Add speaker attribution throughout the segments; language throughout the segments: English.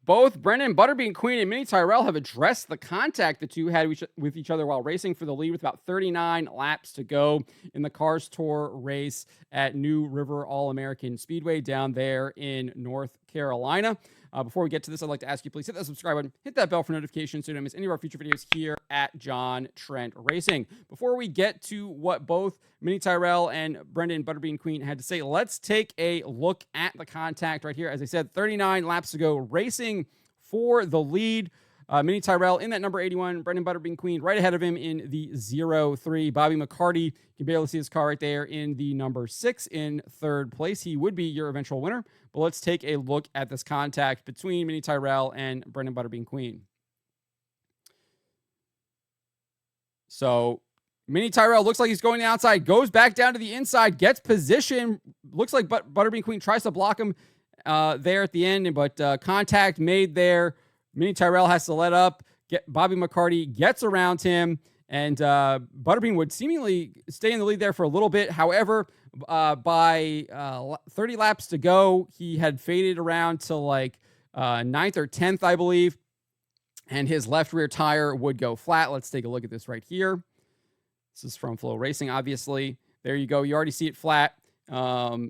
Speaker 1: Both Brenden Butterbean Queen and Mini Tyrell have addressed the contact the two had with each other while racing for the lead with about 39 laps to go in the Cars Tour race at New River All-American Speedway down there in North Carolina. Before we get to this, I'd like to ask you, please hit that subscribe button, hit that bell for notifications so you don't miss any of our future videos here at John Trent Racing. Before we get to what both Mini Tyrell and Brenden Butterbean Queen had to say, let's take a look at the contact right here. As I said, 39 laps to go, racing for the lead. Mini Tyrell in that number 81, Brenden Butterbean Queen right ahead of him in the 03. Bobby McCarty, you can barely see his car right there in the number 6 in third place. He would be your eventual winner, but let's take a look at this contact between Mini Tyrell and Brenden Butterbean Queen. So Mini Tyrell looks like he's going to the outside, goes back down to the inside, gets position. Looks like Butterbean Queen tries to block him there at the end, but contact made there. Mini Tyrell has to let up. Bobby McCarty gets around him, and Butterbean would seemingly stay in the lead there for a little bit. However, by 30 laps to go, he had faded around to like 9th or 10th, I believe, and his left rear tire would go flat. Let's take a look at this right here. This is from Flow Racing, obviously. There you go. You already see it flat.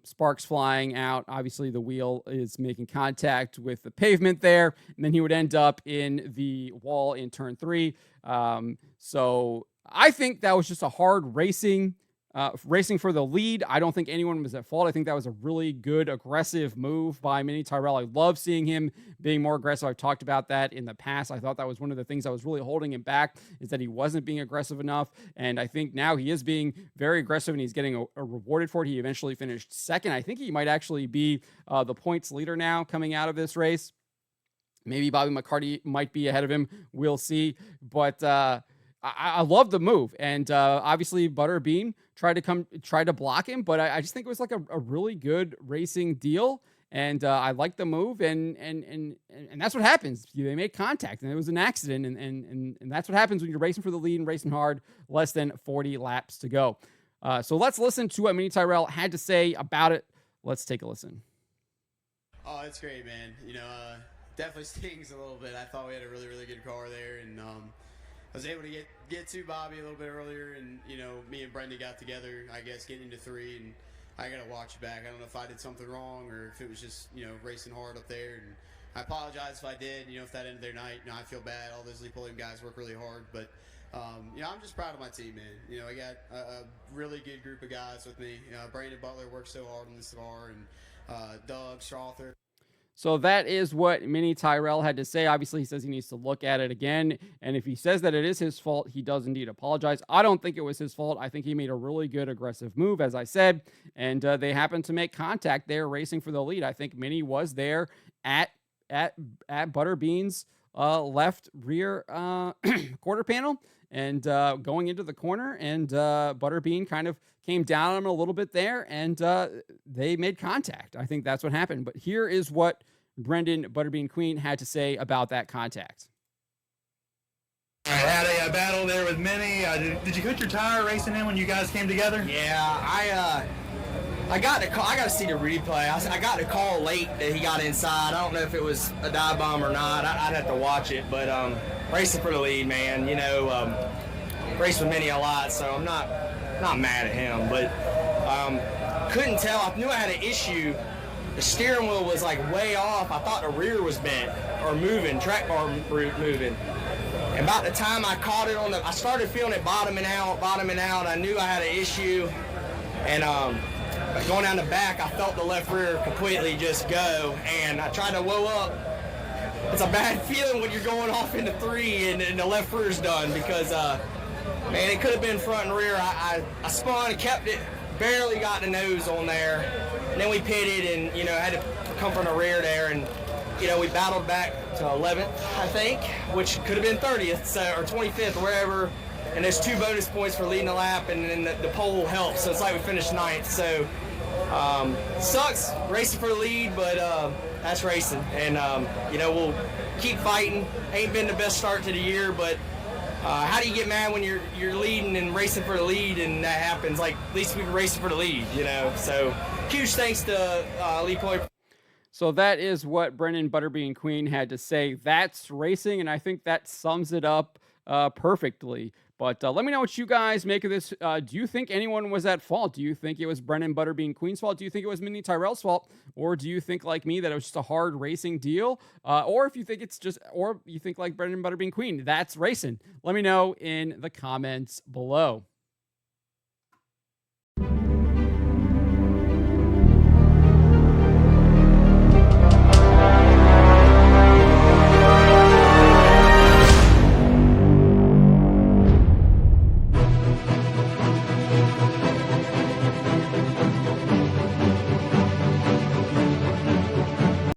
Speaker 1: Sparks flying out. Obviously, the wheel is making contact with the pavement there, and then he would end up in the wall in turn 3. So I think that was just a hard racing for the lead. I don't think anyone was at fault. I think that was a really good, aggressive move by Mini Tyrell. I love seeing him being more aggressive. I've talked about that in the past. I thought that was one of the things that was really holding him back, is that he wasn't being aggressive enough. And I think now he is being very aggressive, and he's getting rewarded for it. He eventually finished second. I think he might actually be the points leader now coming out of this race. Maybe Bobby McCarty might be ahead of him. We'll see. But I love the move, and obviously Butterbean tried to block him, but I just think it was like a really good racing deal, and I like the move, and that's what happens. They make contact, and it was an accident, and that's what happens when you're racing for the lead and racing hard. Less than 40 laps to go. So let's listen to what Mini Tyrell had to say about it. Let's take a listen.
Speaker 2: Oh, it's great, man. Definitely stings a little bit. I thought we had a really, really good car there, and I was able to get to Bobby a little bit earlier, and me and Brenden got together, I guess, getting into 3, and I gotta watch it back. I don't know if I did something wrong or if it was just racing hard up there, and I apologize if I did. If that ended their night, I feel bad. All those Lee Pulliam guys work really hard, but I'm just proud of my team, man. I got a really good group of guys with me. Brandon Butler worked so hard on this car, and Doug Strother.
Speaker 1: So that is what Mini Tyrell had to say. Obviously, he says he needs to look at it again. And if he says that it is his fault, he does indeed apologize. I don't think it was his fault. I think he made a really good aggressive move, as I said. And they happened to make contact there racing for the lead. I think Mini was there at Butterbean's left rear quarter panel and going into the corner. And Butterbean kind of came down on him a little bit there, and they made contact. I think that's what happened. But here is what Brenden Butterbean Queen had to say about that contact.
Speaker 3: I had a battle there with Mini. Did you cut your tire racing in when you guys came together?
Speaker 4: Yeah, I got to see the replay. I got the call late that he got inside. I don't know if it was a dive bomb or not. I'd have to watch it, but racing for the lead, man. Raced with Mini a lot, so I'm not mad at him, but couldn't tell. I knew I had an issue. The steering wheel was like way off. I thought the rear was bent or moving, track bar moving. And about the time I caught it I started feeling it bottoming out. I knew I had an issue, and going down the back, I felt the left rear completely just go, and I tried to whoa up. It's a bad feeling when you're going off into 3 and the left rear's done, because man, it could have been front and rear. I spun and kept it, barely got the nose on there. And then we pitted and, had to come from the rear there. And, we battled back to 11th, I think, which could have been 30th or 25th, wherever. And there's 2 bonus points for leading the lap, and then the pole helps. So it's like we finished 9th. So sucks racing for the lead, but that's racing. And, we'll keep fighting. Ain't been the best start to the year, but how do you get mad when you're leading and racing for the lead and that happens? Like, at least we were racing for the lead, So huge thanks to Lee Pulliam.
Speaker 1: So that is what Brenden Butterbean Queen had to say. That's racing, and I think that sums it up perfectly. But let me know what you guys make of this. Do you think anyone was at fault? Do you think it was Brenden Butterbean Queen's fault? Do you think it was Mini Tyrell's fault? Or do you think, like me, that it was just a hard racing deal? Or if you think it's just, or you think like Brenden Butterbean Queen, that's racing. Let me know in the comments below.